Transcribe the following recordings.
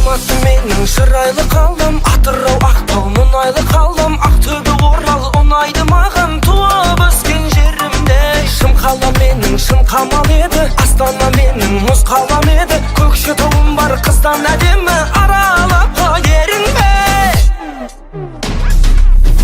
алматы менің шырайлы қалам, Атырау Ақтау мұнайлы қалам, Ақтөбе Орал ұнайды маған, туып өскен жерімде. Шым қала менің шын қамал еді, Астана менің мұз қалам еді, Көкшетауым бар қыздан әдемі, аралап қойерің бе.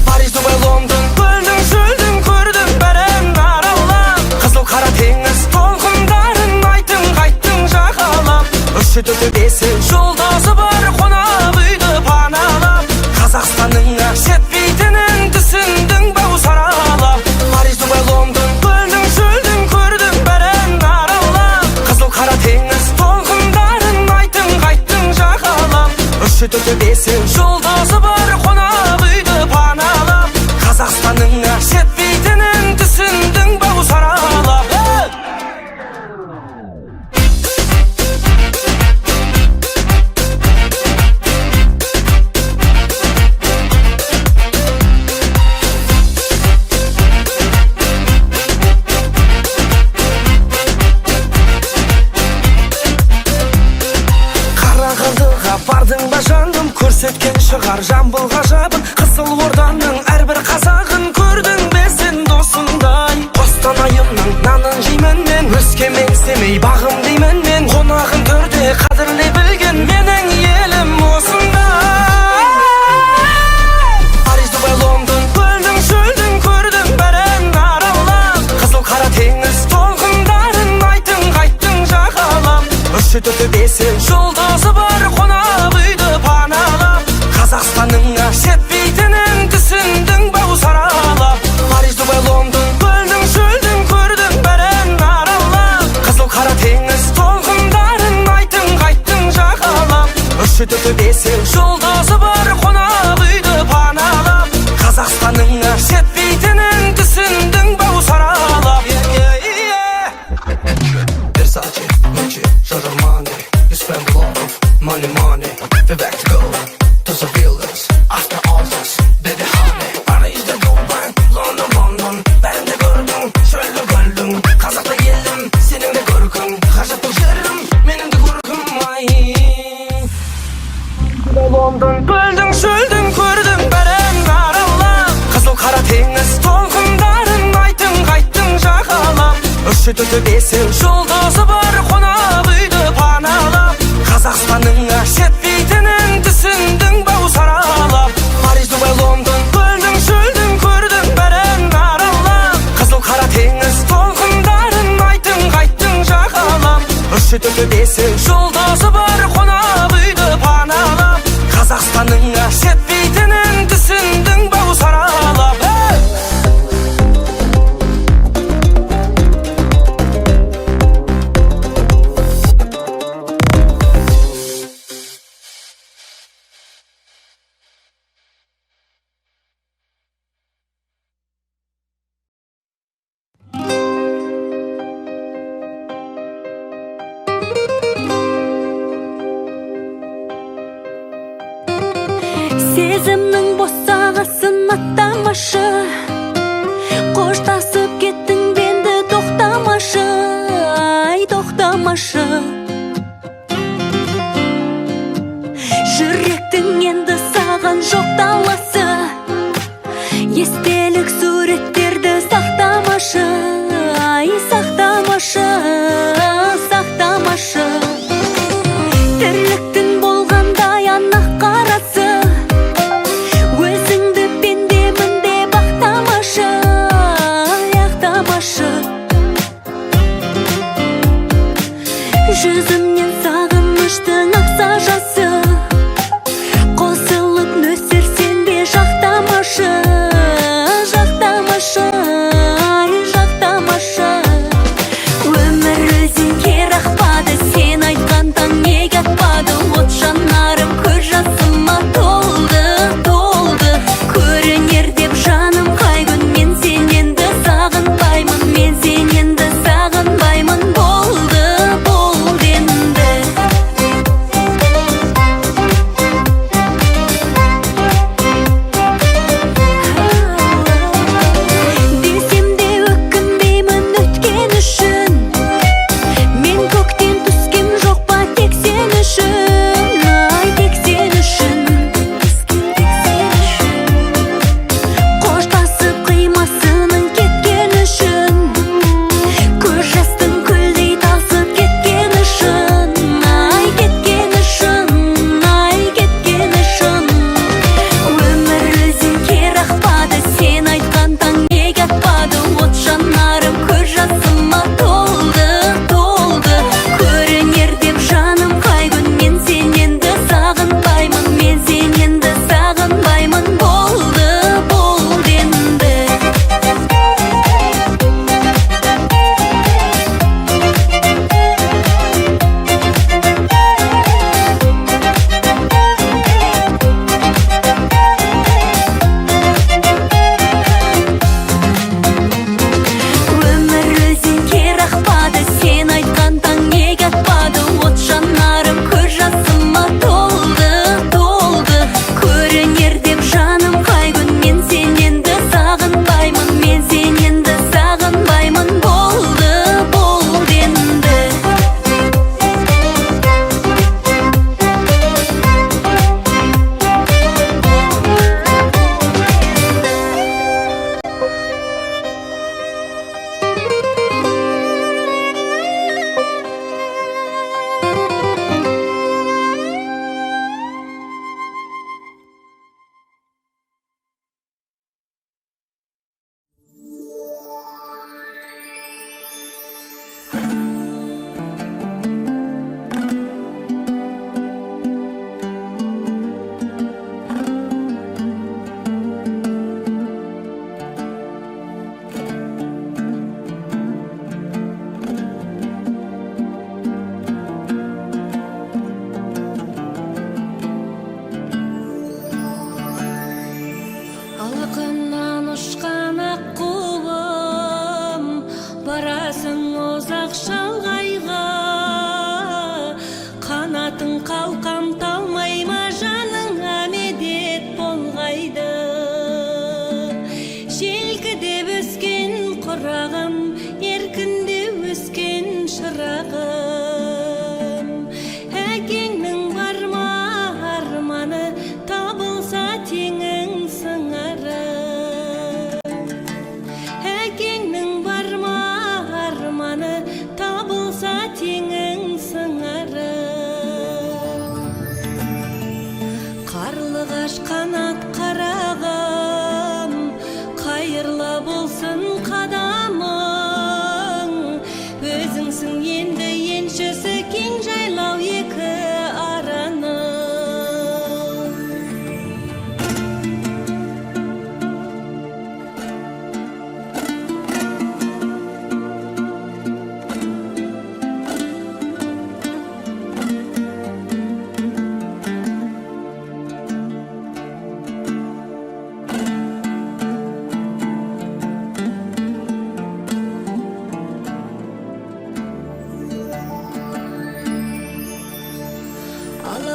Париж, Дубай, Лондон, көлдің шөлдің көрдім бәрін аралап, қызыл қара теңіз толқындарын айттың қайттың жағалап, үші төрті бесі жолдасы бар қонақ үйді паналап, Қазақстанның жетпейтінін түсіндің бау саралап. Париж, Дубай, Лондон, көлдің шөлдің көрдім бәрін аралап, қызыл қара теңіз толқындарын айттың қайттың жағалап, үші төрті бесі жолдасы бар қонақ үйді паналап, Қазақстанның жетпейтінін түсіндің бау саралап. Қарағандыға бардың ба жаным, көрсеткен шығар Жамбыл ғажабын, Қызыл Орданың әрбір қазағын көрдің бе сен досыңдай. Қостанайымның нанын жеймін мен, Өскемен Семей бағым деймін мен, қонағын төрде қадірлей білген менің елім осындай. Париж, Дубай, Лондон, көлдің шөлдің көрдім бәрін аралап, қызыл қара теңіз толқындарын айттың қайттың жағалап, үші төрті бесі жолдасы бар қонақ үйді паналап, Қазақстанның жетпейтінін түсіндің бау саралап. Париж, Дубай, Лондон, көлдің шөлдің көрдім бәрін аралап, қызыл қара теңіз толқындарын айттың қайттың жағалап, үші төрті бесі жолдасы бар қонақ үйді паналап, Қазақстанның жетпейтінін түсіндің бау саралап. Versace, Gucci, Giorgio Armani, you spend a lot of money, we're back to go to the villas, after all this, baby honey. Paris'de Dubai, London, ben de gördüm, şöyle gördüm, Kazak'ta geldim, senin de görkün, Kaşıklı yerim, benim de görküm, ay. London, gördüm, şöldüm, gördüm, beren aralap, Kızıl kara tеңіз толқындарын айттың қайттың жағалап, үші төрті бесі жолдасы бар қонақ үйді паналап, Қазақстанның жетпейтінін түсіндің бау саралап. Париж, Дубай, Лондон, көлдің шөлдің көрдім бәрін аралап, қызыл қара теңіз толқындарын айттың қайттың жағалап, үші төрті бесі жолдасы бар қонақ үйді паналап, Қазақстанның жетпейтінін түсіндің бау саралап. Сезімнің босағасын аттамашы, қоштасып кеттің бенді тоқтамашы, ай тоқтамашы. Жүректің енді саған жоқ таласы, естелік суреттерді сақтамашы, ай сақтамашы, сақтамашы. Тірліктің болғандай анық қарасы, өзіңді пендемін деп ақтамашы, ақтамашы.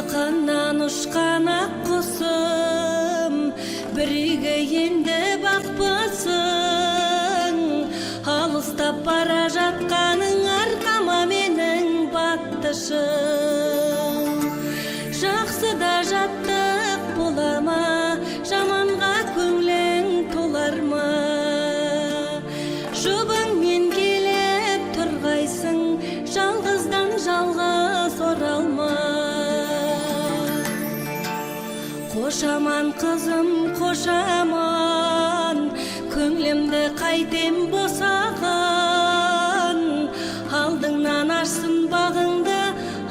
Алақаннан ұшқан ақ құсым, бірге енді бақпасың. Алыстап бара жатқаның арқама менің баттышым. Жақсыда жаттық бола ма, жаманға көңлің толар ма? Жұбыңмен келіп тұрғайсың, жалғыздан жалғыз оралма. Қошаман қызым, қошаман, көңлімді қайтем босаған. Алдыңнан ашсын бағыңды,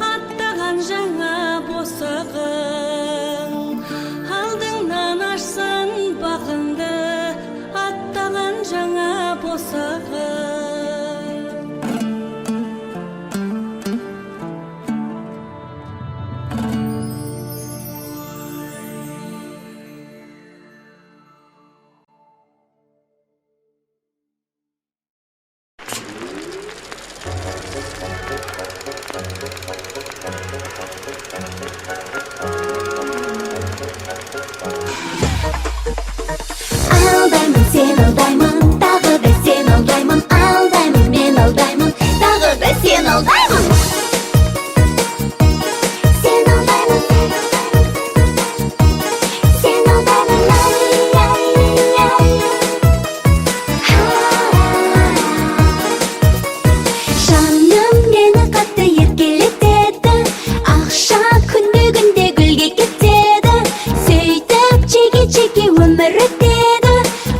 аттаған жаңа босағың. Алдыңнан ашсын бағыңды, аттаған жаңа босағың. Алдаймын, сен алдаймын, тағы да сен алдаймын. Алдаймын, мен алдаймын, тағы да сен алдаймын. Сен алдаймын, сен алдаймын, жаным мені қатты еркелетеді, ақша күнде гүлге кетеді, сөйтіп жеке өмір өтеді,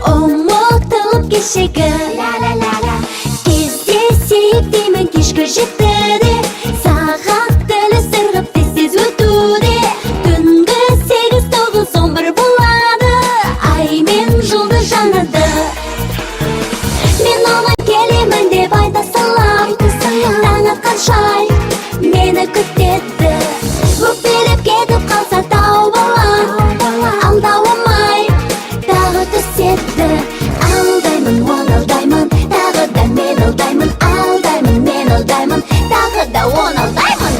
ұмытылып кешегі. Кездесейік деймін кешкі жетіде, сағат тілі сырғып тез өтуде. Түнгі 8-9-11 болады, ай мен жұлдыз жанады. Мен оған келемін деп айта салам, таң атқанша мені күтеді. Өкпелеп кетіп қалса тау балам, алдауымай тағы түседі. Алдаймын, оны алдаймын, тағы да мен алдаймын. Алдаймын, мен алдаймын, тағы да оны алдаймын.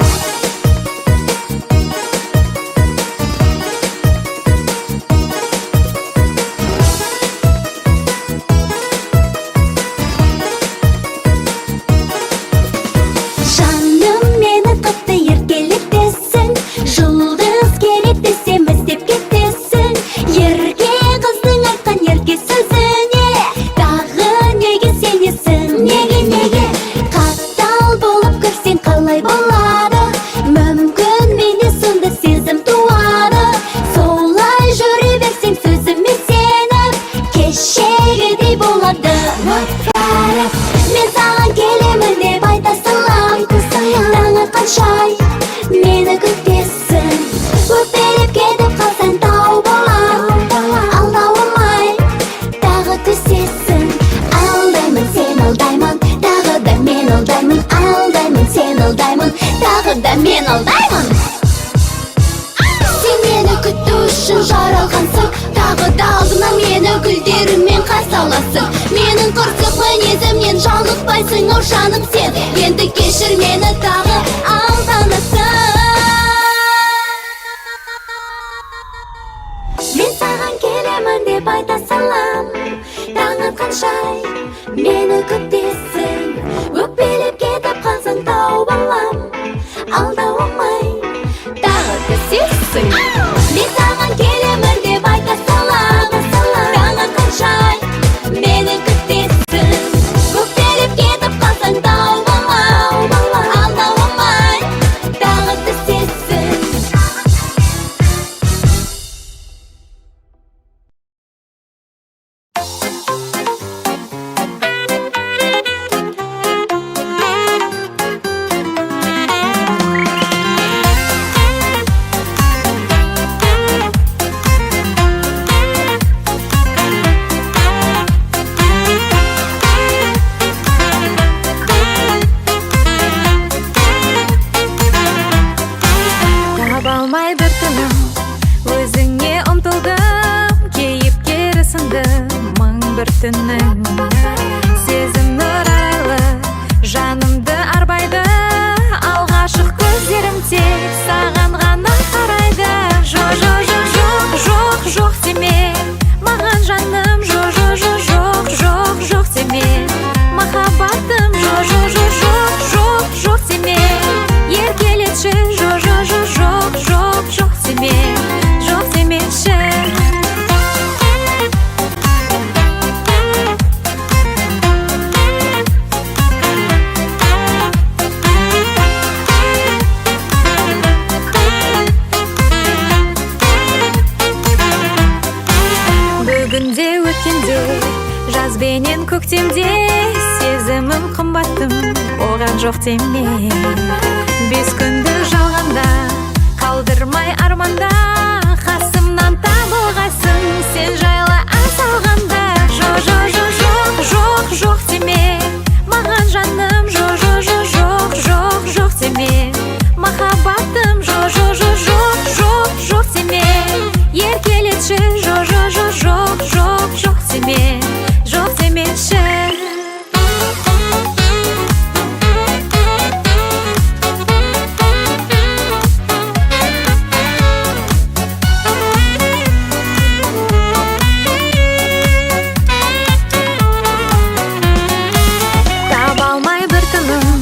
Жаным мені қатты еркелетесің, жұлдыз керек десем іздеп кетесің. Ерке қыздың айтқан ерке сөзіне тағы неге сенесің? Неге қатал болып көрсең қалай болады? Мүмкін менде сонда сезім туады. Солай жүре берсең сөзіме сеніп, кешегідей болады. Мен саған келемін деп айта салам, таң атқанша мені күтесің. Өкпелеп кетіп қалсаң тау балам, алдауымай тағы түсесің. Алдаймын, сен алдаймын, тағы да мен алдаймын. Алдаймын, сен алдаймын, тағы да мен алдаймын. Сен мені күту үшін жаралғансың, тағы да алдыңа мені гүлдеріңмен қарсы аласың. Менің қырсық мінезімнен жалықпайсың, ау жаным сен. Енді кешір мені, тағы алданасың. Мен саған келемін деп айта салам, таң атқанша мені күтесің. Өкпелеп кетіп қалсаң тау балам, алдауымай тағы түсесің. Мен саған келемін деп айта салам, таң атқанша мені күтесің. Өкпелеп кетіп қалсаң тау балам, алдауымай тағы түсесің. Таба алмай бір түнім, өзіңе ұмтылдым, кейіпкері сындым мың бір түннің. Сезім нұр арайлы, жанымды арбайды, алға Ашық көздерім тек саған ғана қарайды. Жоқ, жоқ, жоқ, жоқ, жоқ деме маған жаным. Жоқ, жоқ, жоқ, жоқ, жоқ деме махаббатым. Жоқ, жоқ, жоқ, жоқ, жоқ деме еркелетші. Жоқ, жоқ, жоқ, жоқ, жоқ деме, жоқ демеші. Бүгінде өткенде жазбенен көктемде сезімім қымбаттым оған жоқ деме. Бес күнді жалғанда қалдырмай арманда қасымнан табылғайсың сен жайлы ән салғанда. Жоқ, жоқ, жоқ, жоқ, жоқ деме маған жаным. Жоқ, жоқ, жоқ, жоқ, жоқ деме махаббатым. Жоқ, жоқ, жоқ, жоқ, жоқ деме еркелетші. Жоқ, жоқ, жоқ, жоқ, жоқ деме, жоқ демеші. Таба алмай бір тыным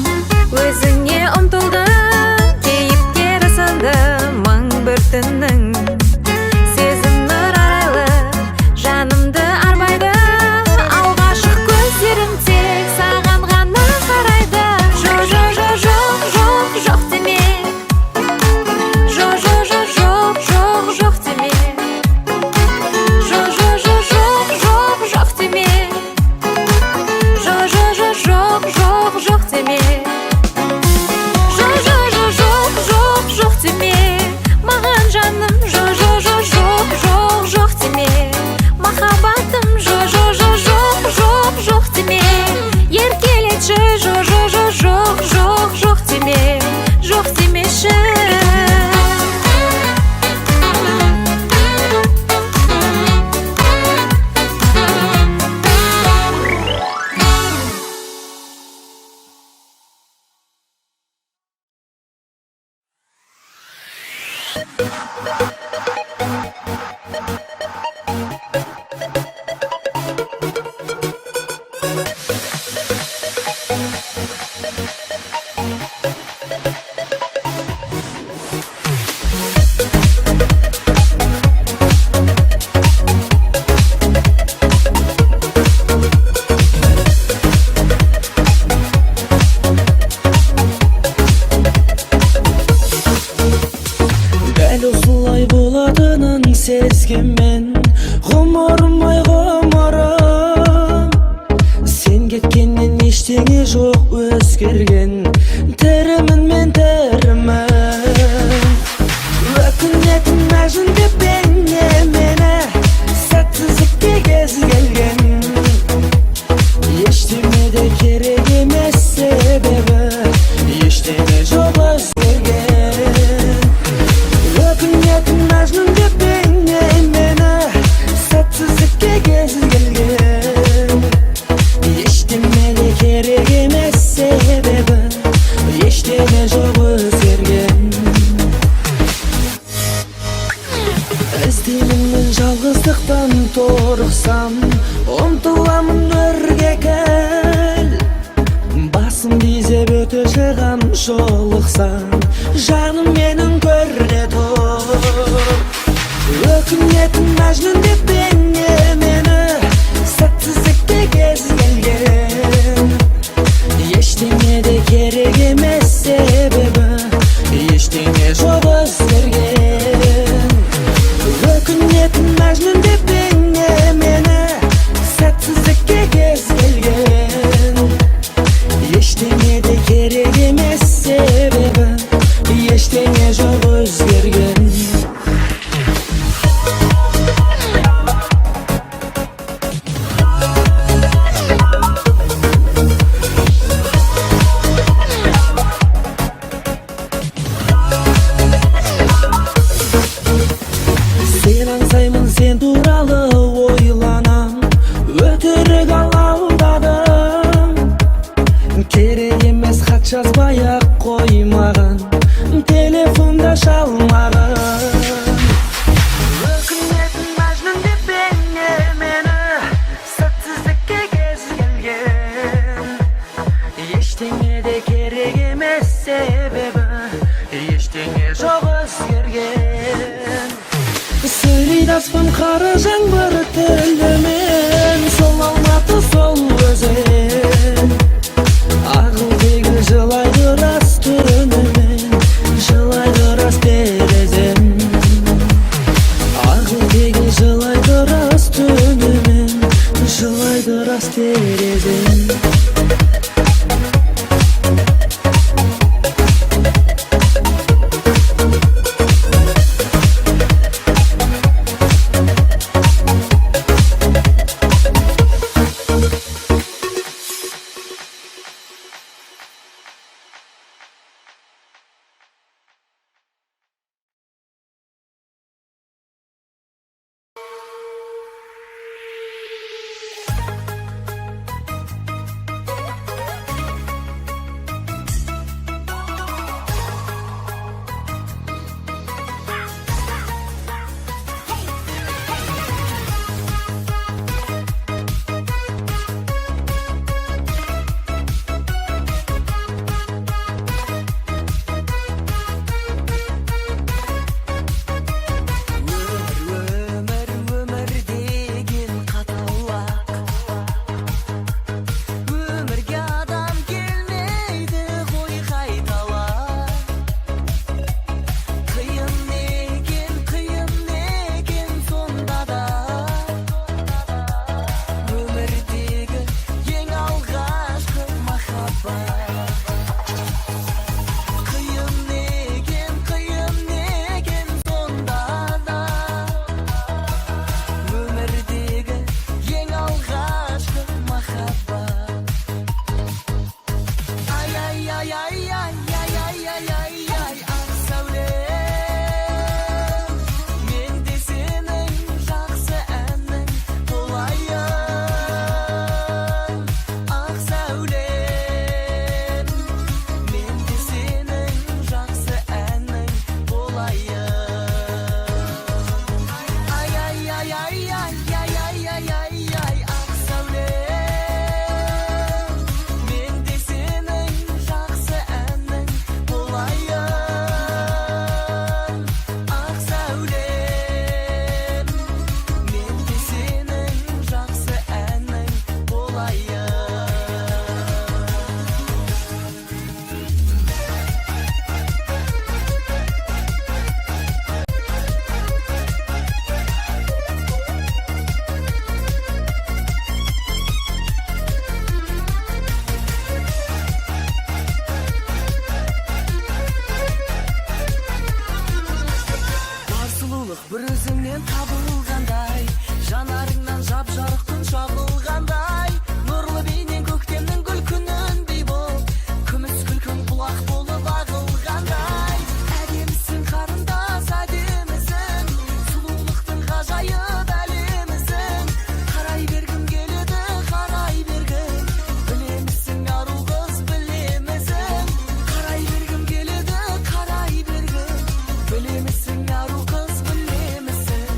өзіңе ұмтылдым. Кейіпке рысындым мың бір түннің. Сезім нұр арайлы жанымды арбайды. Алғашық көздерім тек саған ғана қарайды. Жоқ, жоқ, жоқ, жоқ, жоқ деме. Жоқ, жоқ, жоқ, жоқ, жоқ деме. Жоқ, жоқ, жоқ, жоқ, жоқ деме. Жоқ, жоқ, жоқ, жоқ, жоқ деме. Жоқ, жоқ, жоқ, жоқ, жоқ деме маған жаным. Жоқ, жоқ, жоқ, жоқ, жоқ деме махаббатым. Жоқ, жоқ, жоқ, жоқ, жоқ деме еркелетші. Жоқ, жоқ, жоқ, жоқ, жоқ деме, жоқ демеші. Дәл осылай болатынын сезгенмен ғұмырмай ғұмырым. Сен кеткеннен ештеңе жоқ өзгерген. Тірімін мен тірімін. Өкінетін мәжін деп бейне мені сәтсіздікке кез келген. Ештеңе де керек емес себебі ештеңе жоқ өзгерген. Өкінетін мәжнүн деп бейне мені сәтсіздікке кез келген. Ештеңе де керек емес себебі ештеңе жоқ өзгерген. Іздеймін мен жалғыздықтан торықсам, ұмтыламын өрге кел. Басым дезеп өте шығам жолықсам, жаным менің көрде тұр. Өкінетін мәжнүн деп бейне мені сәтсіздікке кез келген. Ештеңе де керек емес себебі ештеңе жоқ өзгерген. Өкінетін мәжнүн деп бейне мені сәтсіздікке кез келген. Ештеңе де керек емес себебі ештеңе жоқ өзгерген. адаспын қара жаңбыр тілімен, сол алматы сол өзен. Ағыл тегіл жылайды рас түрімен, жылайды рас терезем. Ағыл тегіл жылайды рас түрімен, жылайды рас терезем. бір өзіңнен табылғандай, жанарыңнан жап жарық күн шағылғандай, нұрлы бейнең көктемнің гүл күніндей болып, күміс күлкің бұлақ болып ағылғандай. Әдемісің қарындас, әдемісің, сұлулықтың ғажайып әлемісің. Қарай бергім келеді, қарай бергім, білемісің ару қыз, білемісің. Қарай бергім келеді, қарай бергім, білемісің ару қыз, білемісің.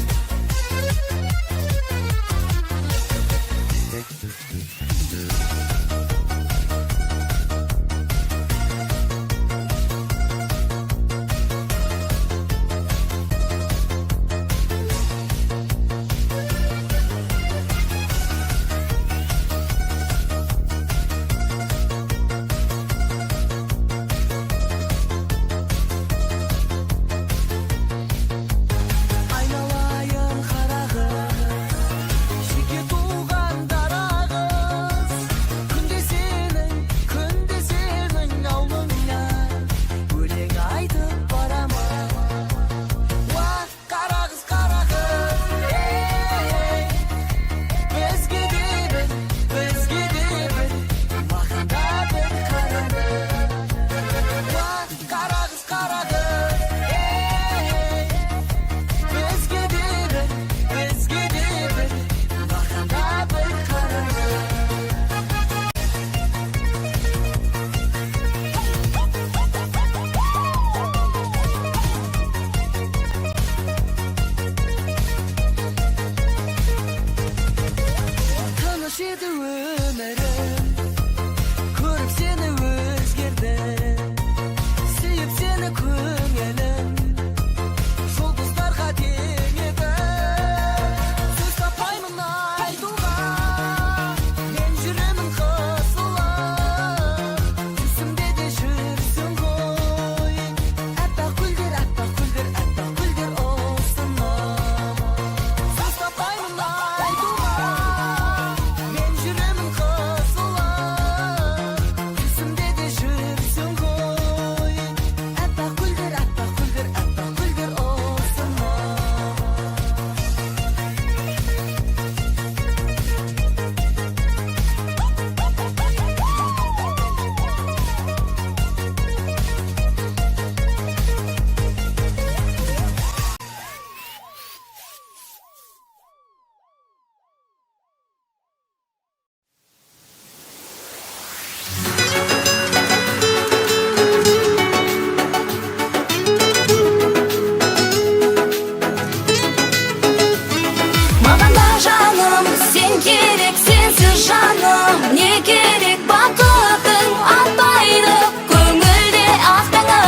керек бақытың атпайды көңілде ақтаңа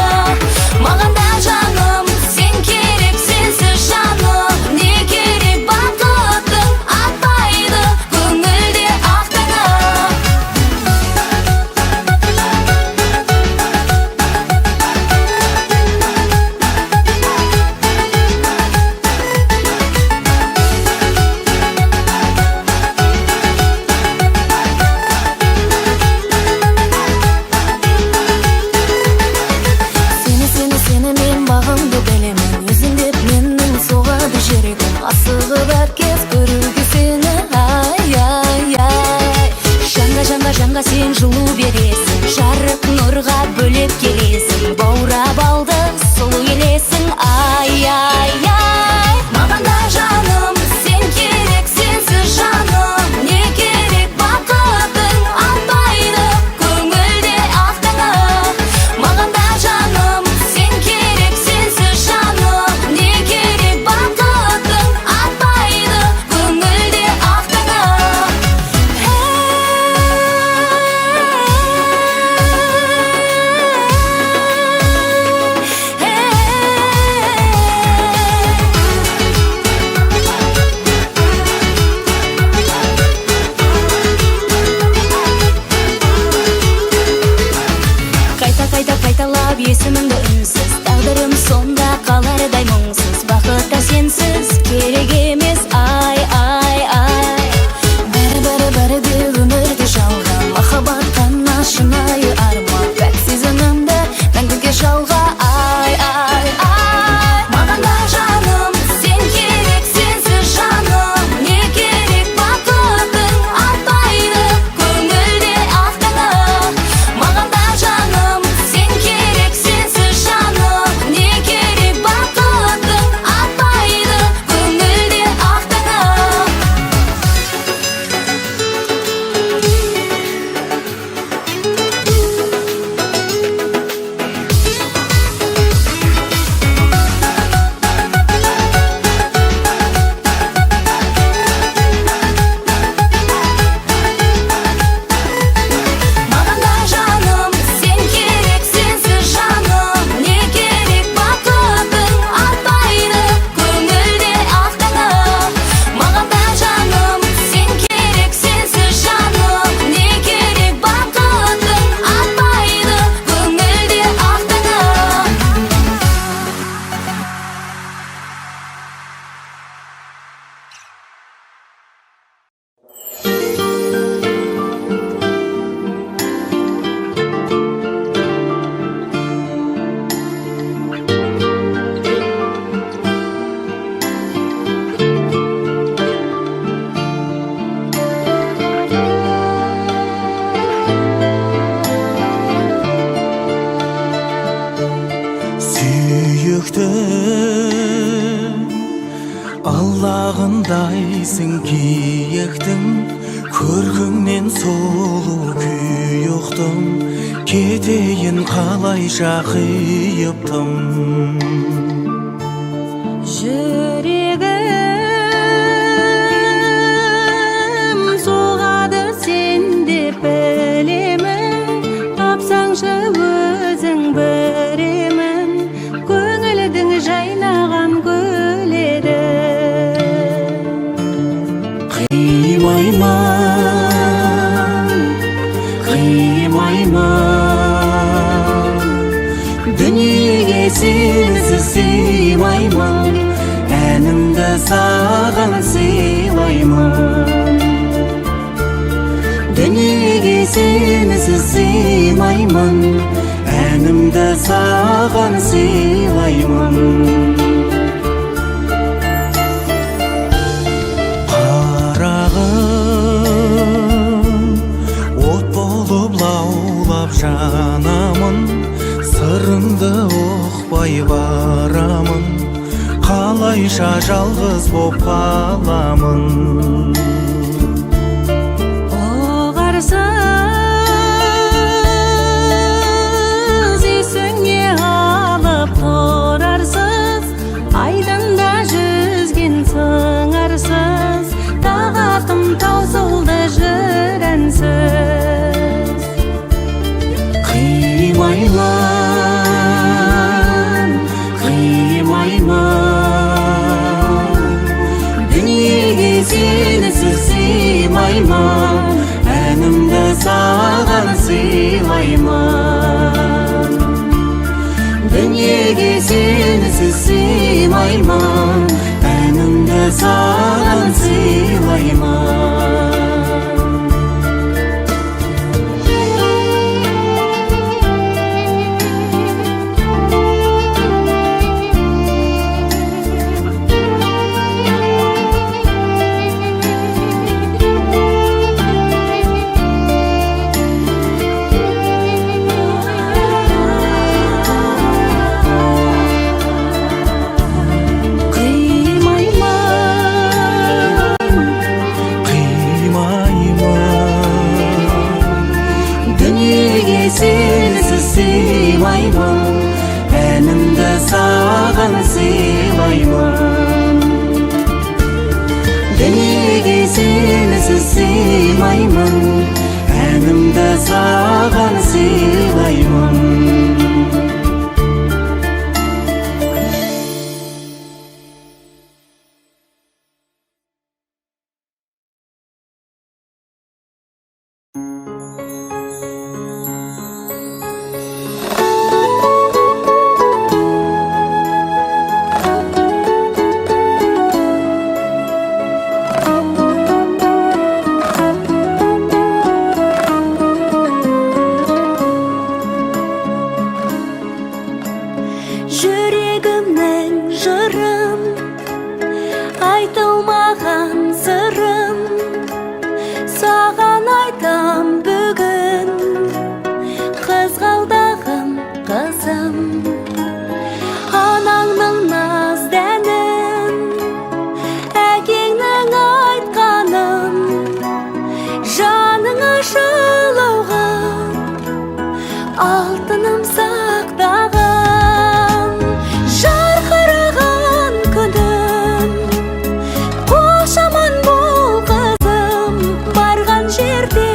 маған да жаным сен керек сенсіз жаным не керек бақытың атпайды көңілде ақтаңа Сені мен бағымды білемін өзің деп менің соғады жүрегім асығып әркез көруге сені ай жанға сен жылу бересің жарық нұрға бөлеп келесің баурап алды сұлу елесің ай маған да жаным сен керек сенсіз жаным не керек бақытың атпайды көңілде ақтаңа маған да жаным сен керек сенсіз жаным не керек бақытың атпайды көңілде ақтаңа қайталап есіміңді үнсіз тағдырым сонда қалардай мұңсыз бақытта сенсіз керек емес ай бәрі де өмірде жалған махаббат қана шынайы арман пәк сезімімді мәңгіге жалға ай маған да жаным сен керек сенсіз жаным не керек бақытың атпайды көңілде ақтаңа маған да жаным сен керек сенсіз жаным не керек бақытың атпайды көңілде ақтаңа маған да жаным сен керек сенсіз жаным не керек бақытың атпайды көңілде ақтаңа маған да жаным сен керек сенсіз жаным не керек бақытың атпайды көңілде ақтаңа Сүйіктім Аллағындайсың киіктің көркіңнен сұлу күй ұқтым кетейін қалайша қиыптым жүрегім соғады сен деп білемін тапсаңшы өзің біремін көңілдің жайнаған гүл еді қимаймын дүниеге сенсіз сыймаймын әнімді саған сыйлаймын дүниеге сенсіз сыймаймын әнімді саған сыйлаймын жанамын сырыңды ұқпай барамын қалайша жалғыз боп қаламын оғарсыз есіңе алып тұрарсыз айдында жүзген сыңарсыз тағатым таусылды жыр әнсіз сенсіз сыймаймын, әнімді саған сыйлаймын. Дүниеге сенсіз сыймаймын, әнімді саған сыйлаймын. Сенсіз сыймаймын, әнімді саған сыйлаймын. Дүниеге сенсіз сыймаймын, әнімді саған сыйлаймын. Жүрегімнің жырым, айтылмаған сырым, саған айтам бүгін. Қызғалдағым, қызым, анаңның наздәнін, әкеңнің айтқанын, жаныңа жылуғын, алтыным сақтаған. Жарқыраған күнім, қошаман бол қызым, барған жерде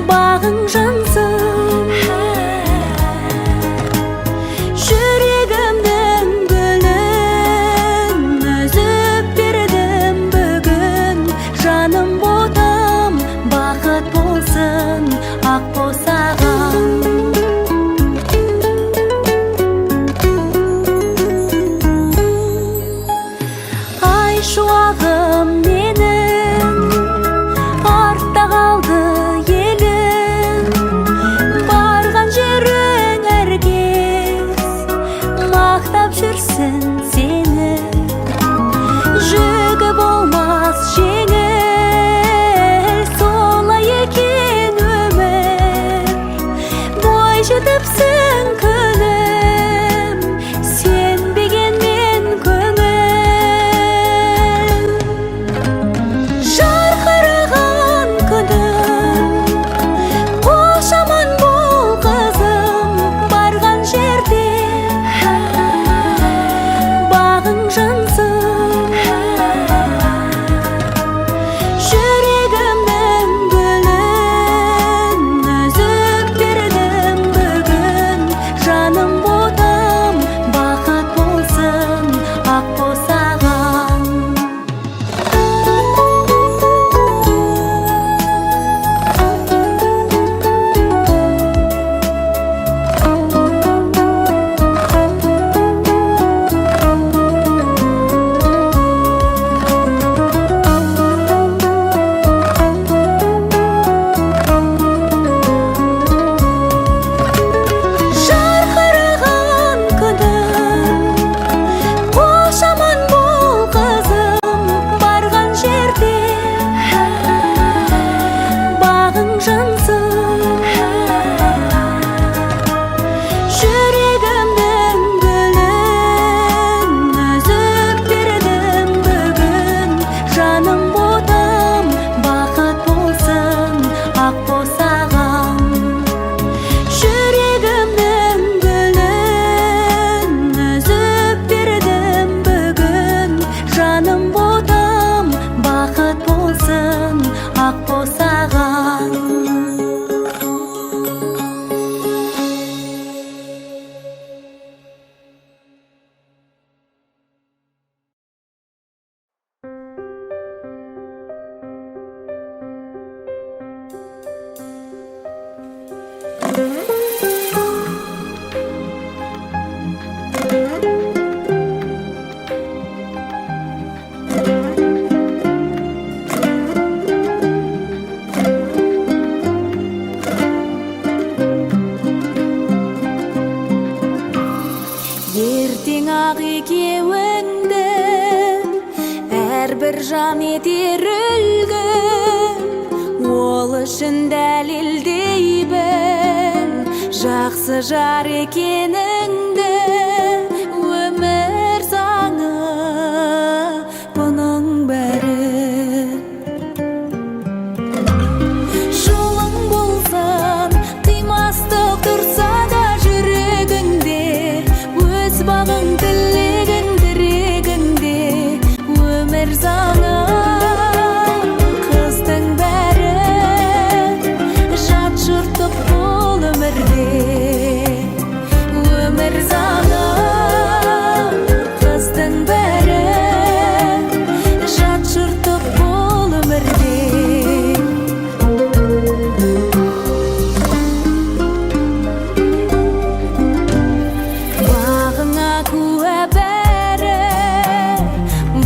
бағың жансын. Жүрегімнің гүлін үзіп бердім бүгін, жаным ботам бақыт болсын, ақ босағам. Шуағым менің, артта қалды елім, барған жерің әркез мақтап жүрсін сені. Жүгі болмас жеңіл, солай екен өмір, бой жетіпсің күнім, сенбеген мен көңіл. Жарқыраған күнім, қошаман бол қызым, барған жерде жақ екеуіңді әрбір жан етер үлгі ол үшін дәлелдеймін жақсы жар екеніңді өмір заңы бұның бәрі жолың болсын қимастық тұрса да жүрегіңде өз бағың тілегің тірегіңде өмір заңы қыздың бәрі жат жұрттық бұл өмірде өмір заңы қыздың бәрі жат жұрттық бұл өмірде бағыңа куә бәрі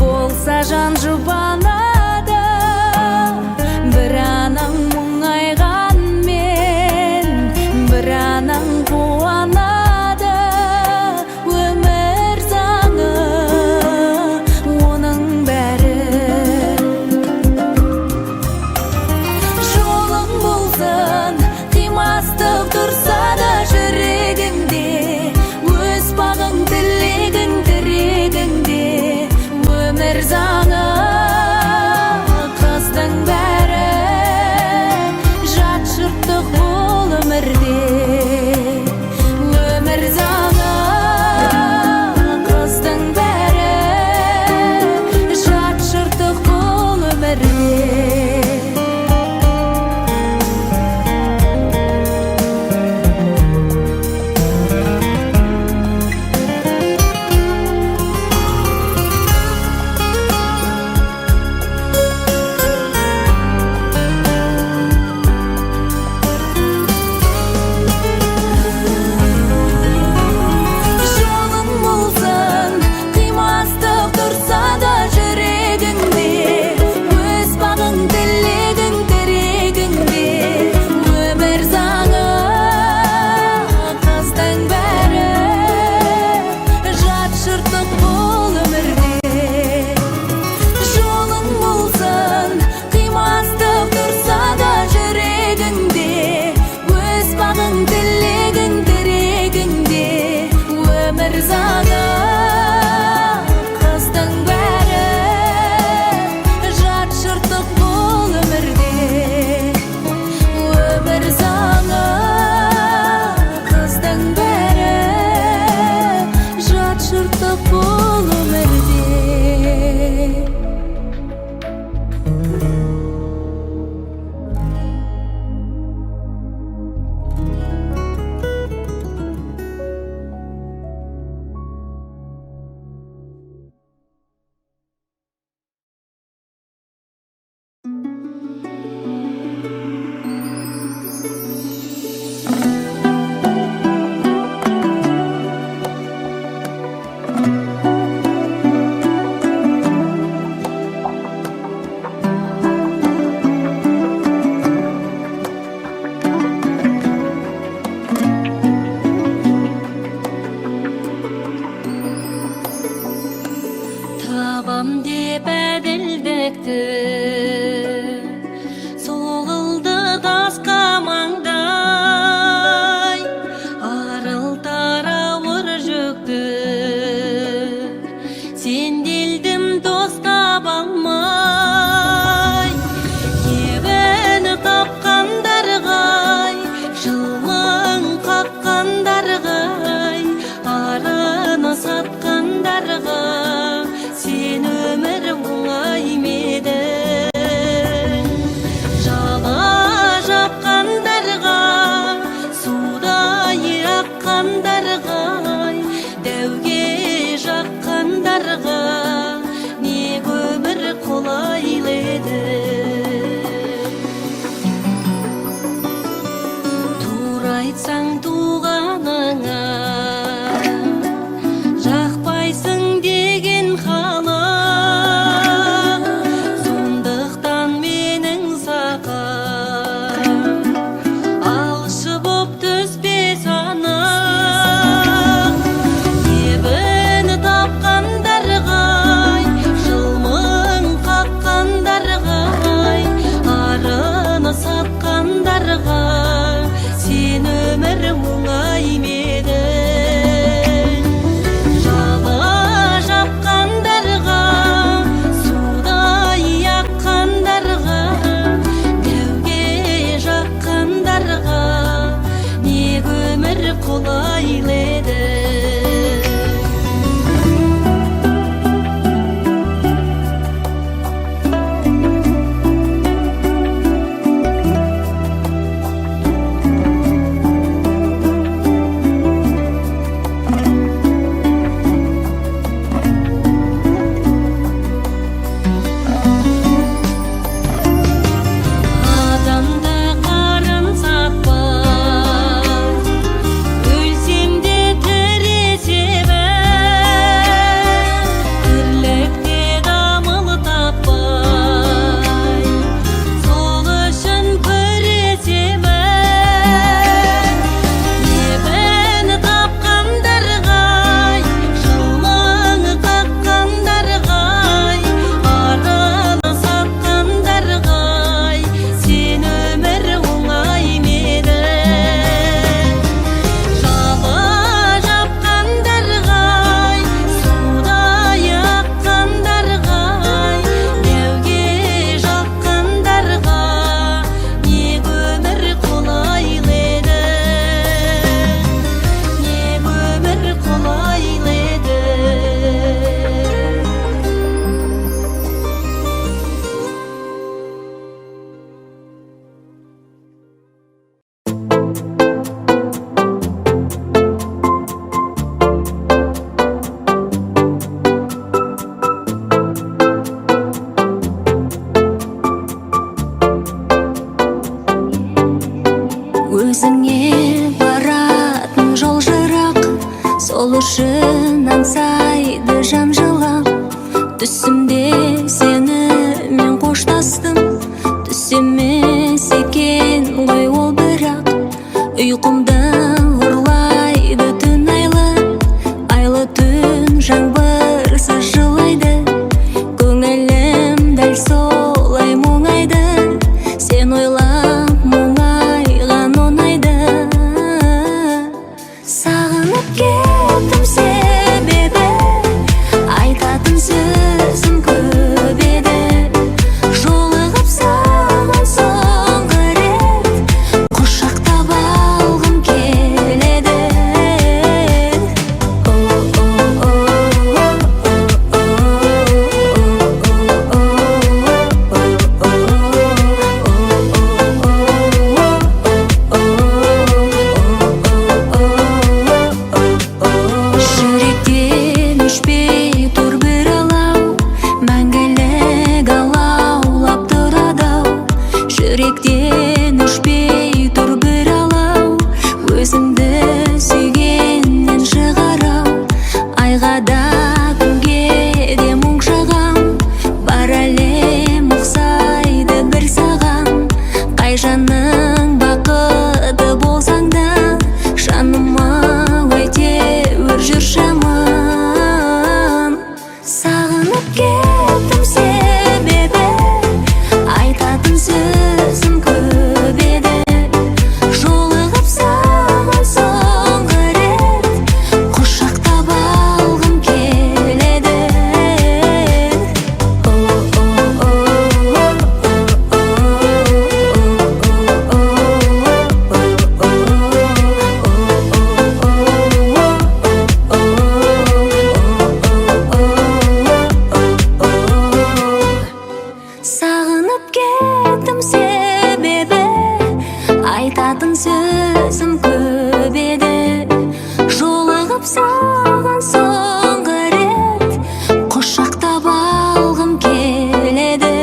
болса жан жұбанады бір анаң мұңайғанмен бір анаң қуанады өмір заңы оның бәрі жолың болсын қимастық тұрса да жүрегіңде өз бағың тілегің тірегіңде өмір заңы қыздың бәрі жат жұрттық бұл өмірде өмір заңы қыздың бәрі жат жұрттық бұл өмірде жолың болсын қимастық тұрса да жүрегіңде өз бағың тілегің тірегіңде өмір заңы қыздың бәрі жат жұрттық бұл өмірде жолың болсын қимастық тұрса да жүрегіңде өз бағың тілегің тірегіңде өмір заңы қыздың бәрі жат жұрттық бұл өмірде өмір заңы қыздың бәрі жат жұрттық бұл өмірде табам деп әділдікті соғылды тасқа маңдай арылтар ауыр жүкті сенделдім дос таба алмай ебені тапқандарғай жылмаң қаққандарғай араны сатқандарға сен өмір оңай медің жала жапқандарға судай аққандарға дәуге жаққандарға не өмір қолайлы еді тура айтсаң туғаныңа жақпайсың деген халық сондықтан менің саған алшы боп түспе санам ебін тап жаңбырсыз жылайды, көңілім дәл солай мұңайды, сен ойлап мұңайған ұнайды. Сағынып кеттім себебі, айтатын сөзім көп еді. Жолығып саған соңғы рет, құшақтап алғым келеді. Жүректен өшпей тұр бір алау, мәңгілік алаулап тұрады-ау. Жүректен өшпей тұр бір алау, өзіңді сүйгеннен шығар-ау. Айға да күнге де мұң шағам, бар әлем ұқсайды бір саған. Қай жаның бақыты болсаң да, жаныма өтеуір жүрші аман. Сағынып кеттім себебі, айтатын сөзім көп еді. Жолығып саған соңғы рет, құшақтап алғым келеді. Сағынып кеттім себебі, айтатын сөзім көп еді. Жолығып саған соңғы рет, құшақтап алғым келеді.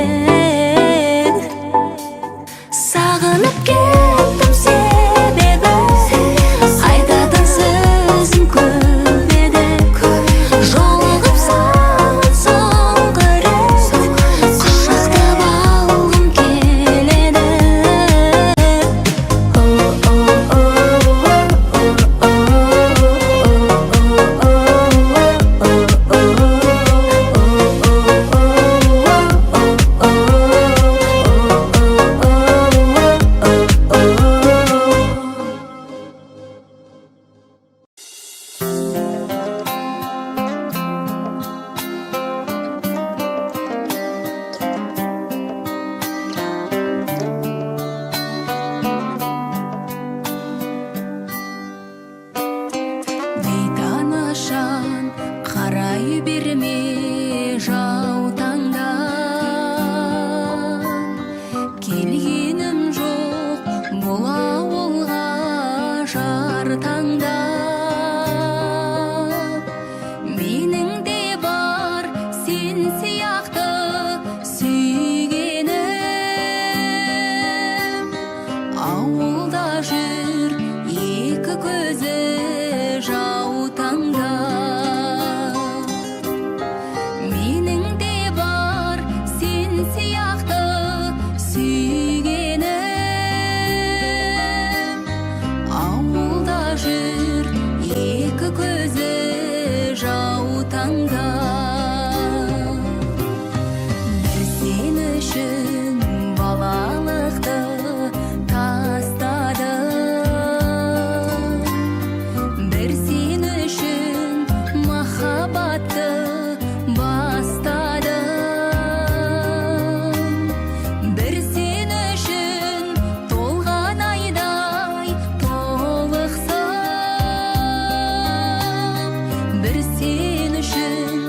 Сағынып кеттім себебі, айтатын сөзім көп еді. Жолығып саған соңғы рет, құшақтап алғым келеді. Бейтанышан қарай берме жаутаңдан, келгенім жоқ бұл ауылға жар таңдап. Менің де бар сен сияқты сүйгенім, ауылда жүр екі көзі жаутаңдап. Менің де бар сен сияқты сүйгенім, ауылда жүр екі көзі жаутаңдап. Бір сен үшін балалықты тастадым, бір сен үшін махаббатты бастадым. Бір сен үшін толған айдай толықсам, бір сен үшін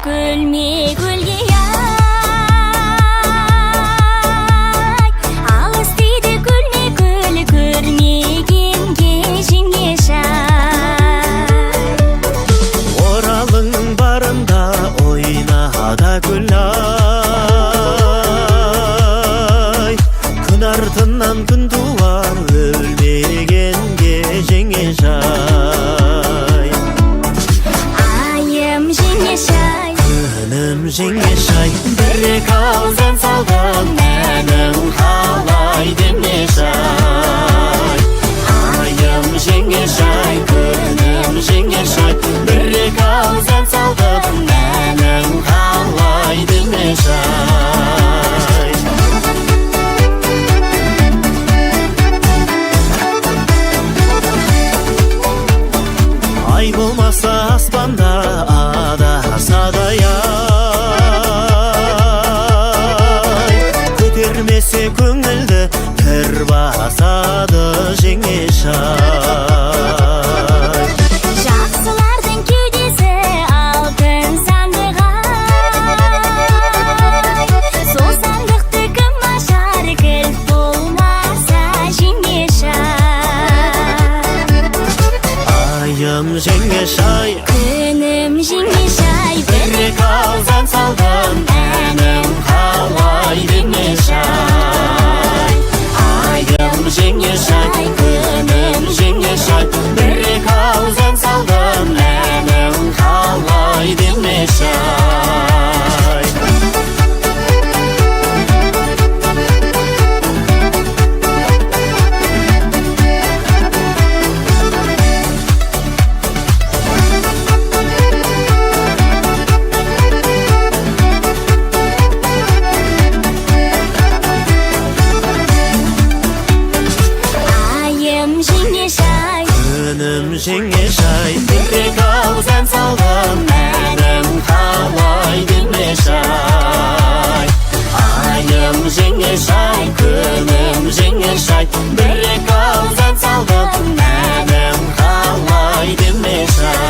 Gülme gülge Алыс дейді гүлме гүл көрмегенге жеңе шай Оралың барында ойнада гүл ай Күн артынан күн туар өлмегенге жеңе шай Айым жеңе шай Күнім жеңе шай Бір қалзан салдым мәнің қалай деме шай Айым жеңе шай Күнім жеңе шай Бір қалзан салдым мәнің қалай деме шай Ай болмаса аспанда адасадай ай Көтермесе көңілді кір басады жеңе шай Жақсылардың кеудесі алтын сандық ай Сол сандықты кім ашар кілт болмаса жеңе шай Айым жеңе шай Күнім жеңе шай Бір қалзан салдым әнім қалай деме шай Айым жеңе шай Күнім жеңе шай Бір қалзан салдым әнім қалай деме шай Айым жеңе шай Күнім жеңе шай Бір қалзан салдым әнім қалай деме шай Айым жеңе шай Күнім жеңе шай Бір қалзан салдым әнім қалай деме шай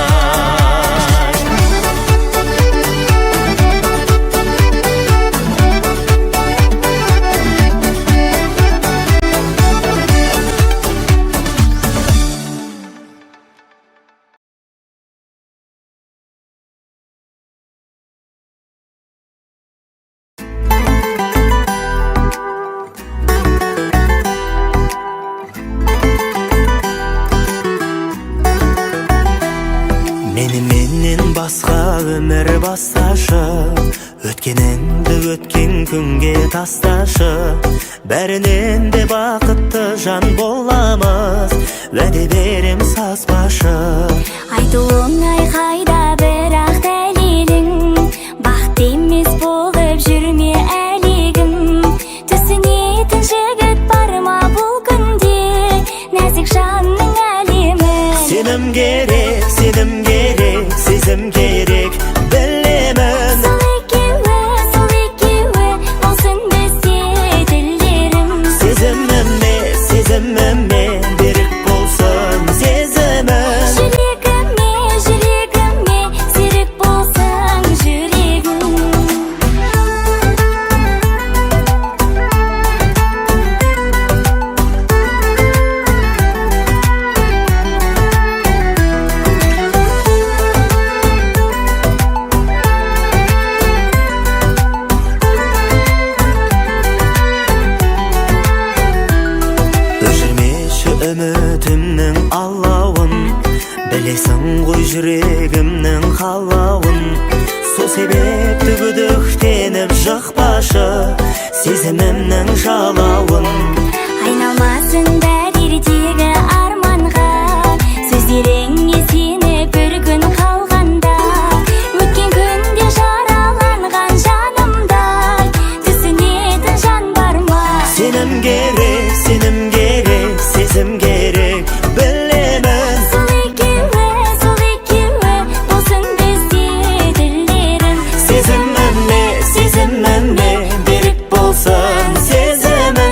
Менен басқа өмір басташы Өткеніңді өткен күнге тасташы Бәрінен де бақытты жан боламыз Уәде берем саспашы Айтуың айқайда бірақ дәлелің Бақыт емес болып жүрме әлегім Түсінетін жігіт бар ма бұл күнде Нәзік жанның әлемі Сенім керек, сезім керек Білемін Сол екеуі болсын бізде тілдерім Сезіміме берік болсын сезімім Жүрегіме серік болсын жүрегім үмітімнің алауын Білесің ғой жүрегімнің қалауын Сол себепті күдіктеніп жықпашы Сезімімнің жалауын Айналмасын бәрердегі арманға Сөздеріңе сеніп бір күн қалғанда Өткен күнде жараланған жанымдай Түсінетін жан бар ма Сенім керек, сезім керек Білемін Сол екеуі болсын бізде тілдерім Сезіміме берік болсын сезімің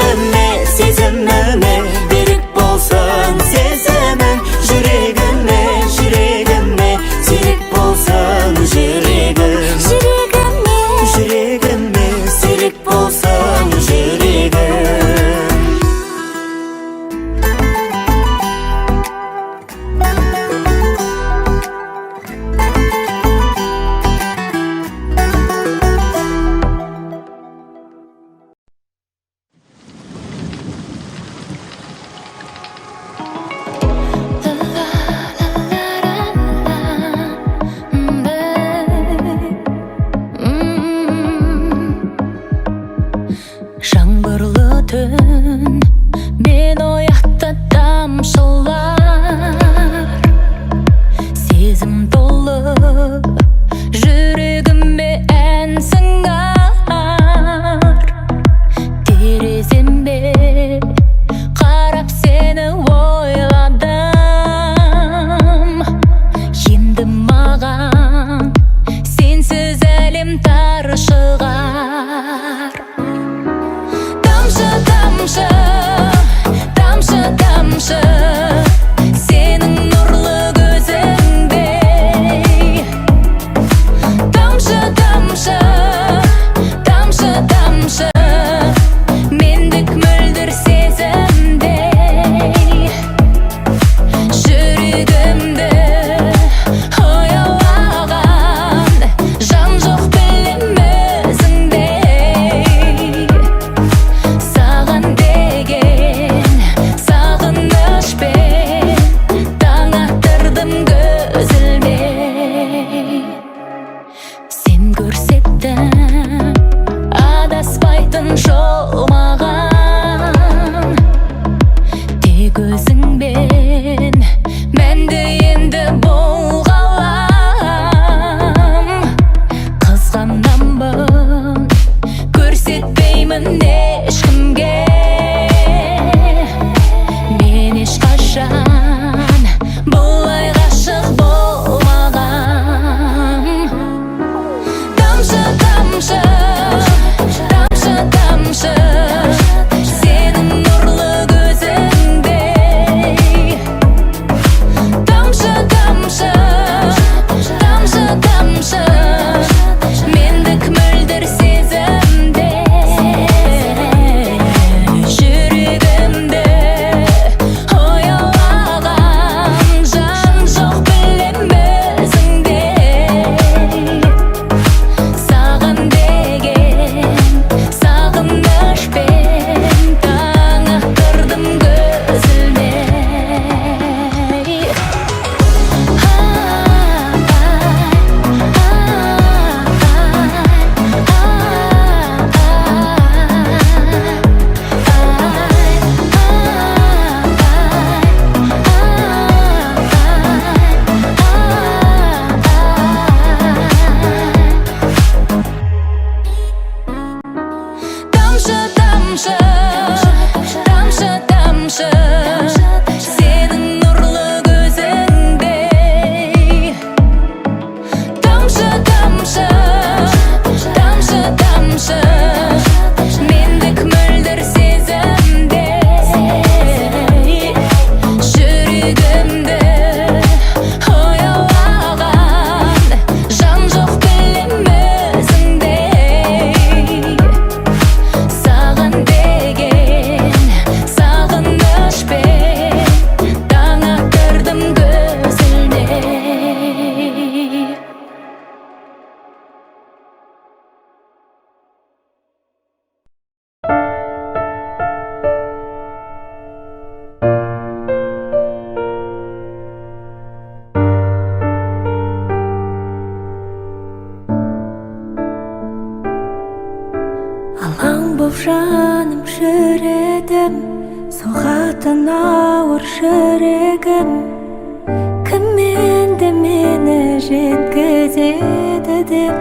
Gönlüme, sezimime berk bolsun sezimim. Yüreğime, yüreğime serik bolsun yüreğim. Yüreğime serik bolsun yüreğim. Жаңбырлы түн мен оятты тамшылар, сезім толы жүрегіме ән сыңар. Тереземде қарап сені ойладым, енді маған сенсіз әлем тар шығар. Тамшы, тамшы, тамшы, тамшы, сенің нұрлы көзіңдей. Тамшы, тамшы, тамшы, тамшы, мендік мөлдір сезімдей. Жүрегімді оялаған жан жоқ білем өзіңдей. Саған деген сағынышпен таң аттырдым көзілмей. Сен көрсеттің адаспайтын жол маған, тек өзіңмен мәнді енді бұл ғалам. Қызғанамын көрсетпеймін ешкімге, мен ешқашан бұлай ғашық болмағам. Тамшы, тамшы, тамшы, тамшы, сенің нұрлы көзіңдей. Тамшы, тамшы, тамшы, тамшы, мендік мөлдір сезімдей. Жүрегімді оялаған жан жоқ білем өзіңдей. Саған деген сағынышпен таң аттырдым көзілмей. Тамшы, тамшы, тамшы, тамшы, сенің нұрлы көзіңдей. Тамшы, тамшы, тамшы, тамшы, мендік мөлдір сезімдей. Жүрегімді оялаған жан жоқ білем өзіңдей. Саған деген сағынышпен таң аттырдым көзілмей. Алаң боп жаным жүредім, соғатын ауыр жүрегім. Кім енді мені жеткізеді деп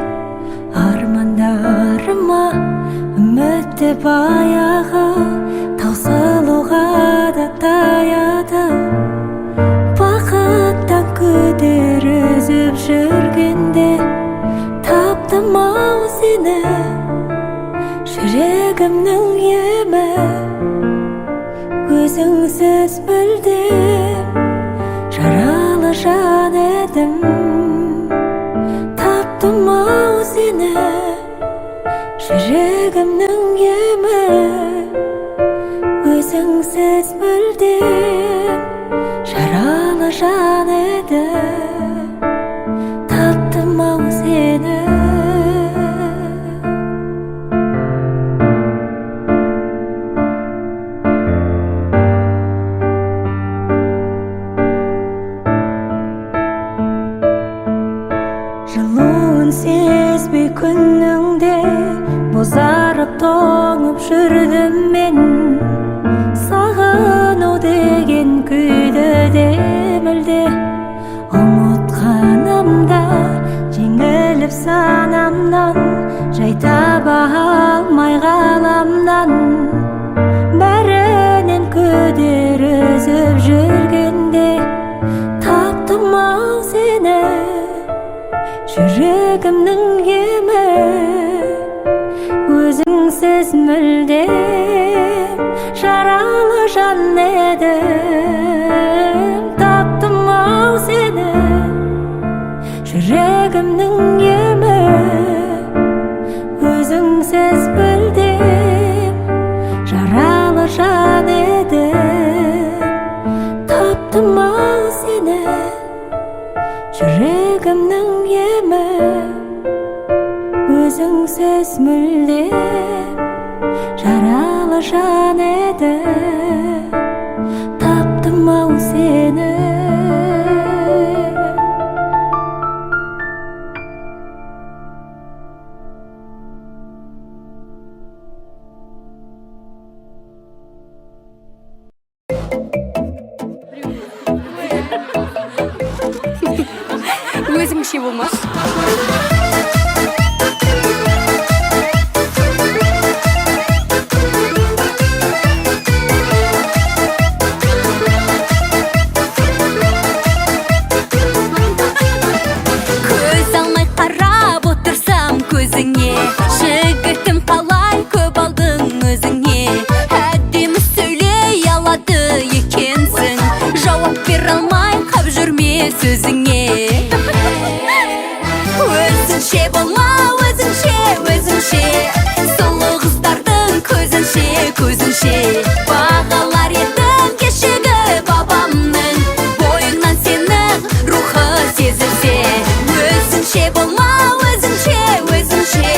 армандарыма үмітті баяғы таусылуға да таяды. Бақыттан күдер үзіп жүргенде таптым ау сені, жүрегімнің емі. өзіңсіз мүлдем жаралы жан едім. Таптым-ау сені жүрегімнің емі. Өзіңсіз мүлдем жаралы жан едім. Таптым-ау сені. Жылуын сезбей күніңде бозарып тоңып жүрдім мен. Сағыну деген күйді де мүлде ұмытқанымда, жеңіліп санамнан, жай таба алмай ғаламнан. Бәрінен күдер үзіп жүргенде таптым-ау сені жүрегімнің емі. Өзіңсіз мүлдем жаралы жан едім. Таптым-ау сені жүрегімнің емі. Өзіңсіз мүлдем жаралы жан едім. Таптым-ау сені жүрегімнің емі. Өзіңсіз мүлдем жаралы жан едім. Таптым-ау сені. Өзіңше болмас. Көз алмай қарап отырсам көзіңе, жігітім қалай көп алдың өзіңе. Әдемі сөйлей алады екенсің, жауап бере алмай қап жүрме сөзіңе. Өзіңше болма, өзіңше, өзіңше, сұлу қыздардың көзінше, көзінше. Бағалар едім кешегі бабамның, бойыңнан сенің рухы сезілсе. Өзіңше болма, өзіңше, өзіңше,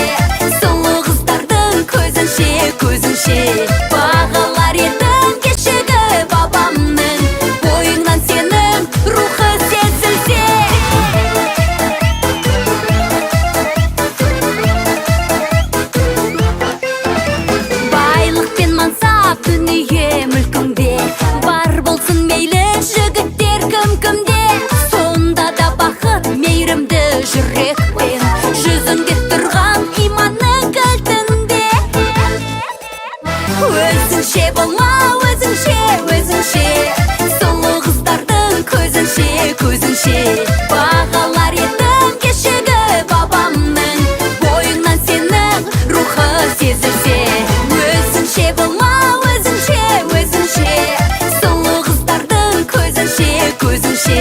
сұлу қыздардың көзінше, көзінше. Бағалар едім кешегі бабамның, бойыңнан сенің рухы сезілсе. Байлық пен мансап дүние мүлкіңде, бар болсын мейлі жігіттер кім-кімде. Сонда да бақыт мейірімді жүрекпен, жүзіңде тұрған иманның кілтінде. Өзіңше болма, өзіңше, өзіңше, сұлу қыздардың көзінше, көзінше. Бағалар едім кешегі бабамның, бойыңнан сенің рухы сезілсе. Өзіңше болма, өзіңше, өзіңше, сұлу қыздардың көзінше, көзінше.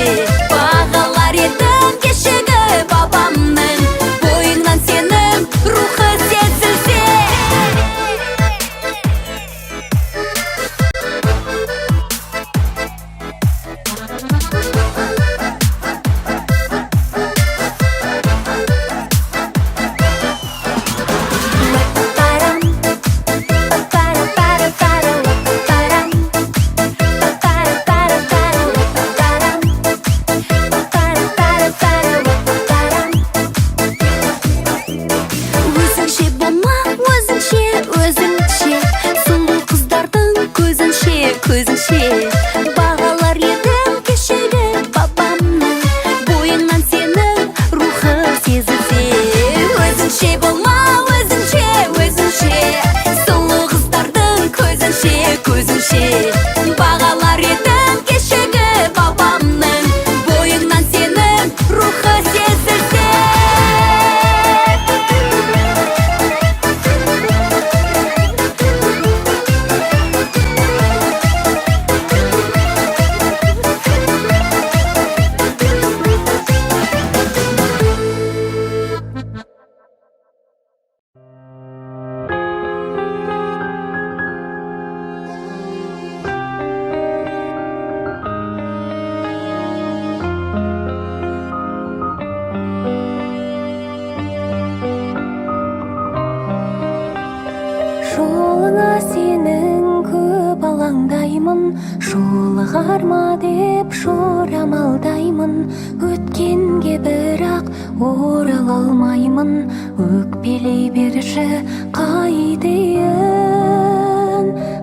Бағалар едім кешегі бабамның, бойыңнан сенің рухы сезілсе. Өзіңше болма, өзіңше, өзіңше, сұлу қыздардың көзінше, көзінше. Бағалар едім кешегі бабамның, бойыңнан сенің рухы сезілсе. Өзіңше болма, өзіңше, өзіңше, сұлу қыздардың көзінше, көзінше. Бағалар едім кешегі бабамның, бойыңнан сенің рухы сезілсе. алаңдаймын, жолы қарма деп жорамалдаймын. Өткенге бірақ орала алмаймын, өкпелей берші қайтейін.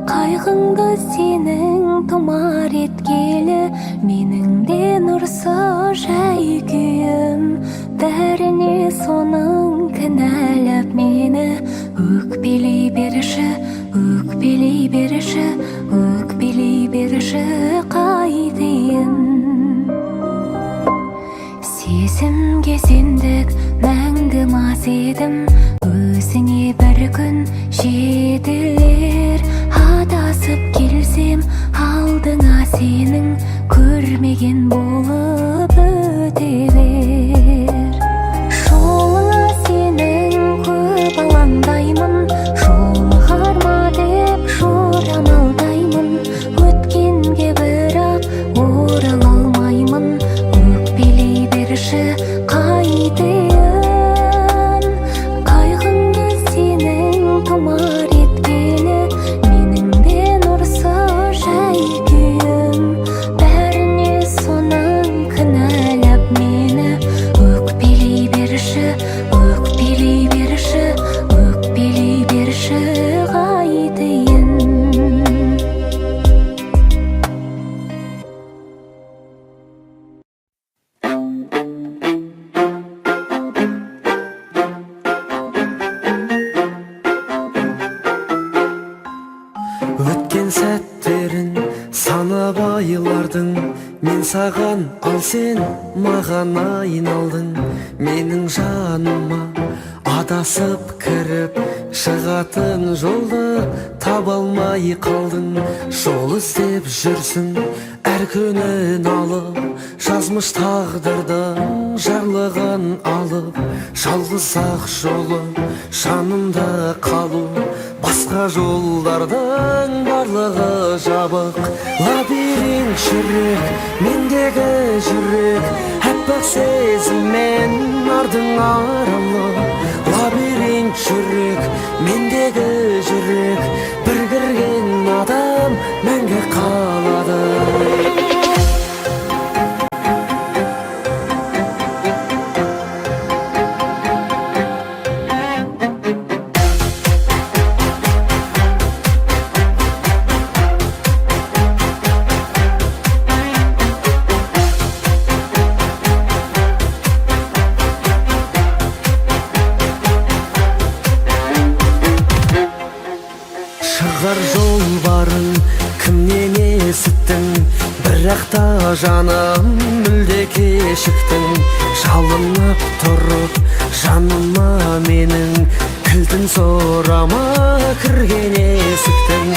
Қайғыңды сенің тұмар еткелі, менің де нұрсы жай күйім. Бәріне соның кінәлап мені, өкпелей берші, өкпелей берші, өкпелей берші қайтейін. Сезімге сендік мәңгі мас едім, өзіңе бір күн жетілер. Адасып келсем алдыңа сенің, көрмеген болып өте бер. Жолыңа сенің көп алаңдаймын, жолы қарма деп жорамалдаймын. Өткенге бірақ орала алмаймын, өкпелей берші қайтейін. Қайғыңды сенің тұмар еткелі, менің де нұрсы жай күйім. Бәріне соның кінәлап мені, өкпелей берші, өкпелей берші, өкпелей берші қайтейін. Өткен сәттерін санап айлардың, мен саған, ал сен маған айналдың. Менің жаныма адасып кіріп, шығатын жолды таба алмай қалдың. Жол іздеп жүрсің әр күнін алып, жазмыш тағдырдың жарлығын алып. Жалғыз ақ жолы жанымда қалу, басқа жолдардың барлығы жабық. Лабиринт жүрек, мендегі жүрек, әппақ сезіммен ардың аралы. Лабиринт жүрек, мендегі жүрек, бір кірген адам мәңгі қалады. Шығар жол барын кімнен есіттің, бірақ та жаным мүлде кешіктің. Жалынып тұрып жаныма менің, кілтін сорама кірген есіктің.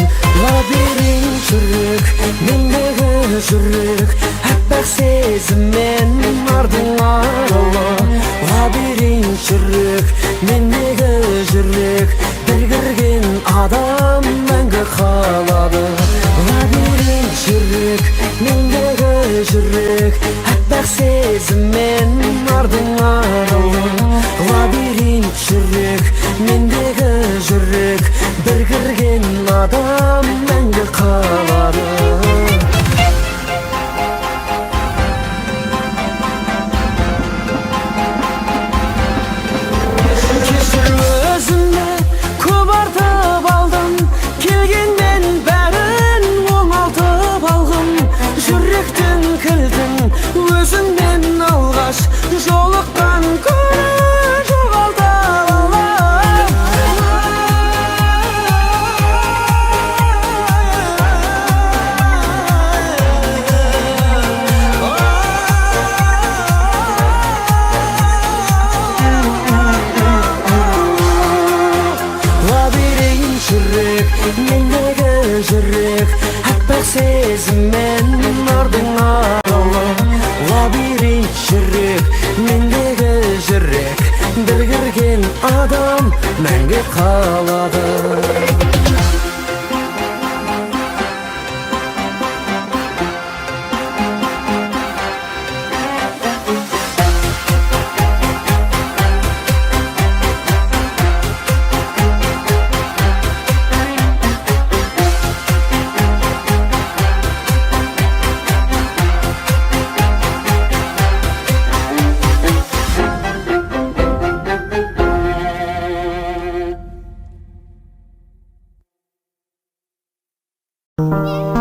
Лабиринт жүрек, мендегі жүрек, әппақ сезіммен ардың аралы. Лабиринт жүрек, мендегі жүрек, бір кірген адам мәңгі қалады. Лабиринт жүрек, мендегі жүрек, әппақ сезіммен ардың аралы. Лабиринт жүрек, мендегі жүрек, бір кірген адам мәңгі қалады. Жолыққан күні жоғалта алам. Лабиринт жүрек, мендегі жүрек, әппақ сезіммен ардың аралы. Лабиринт жүрек, мендегі жүрек, бір кірген адам мәңгі қалады. Thank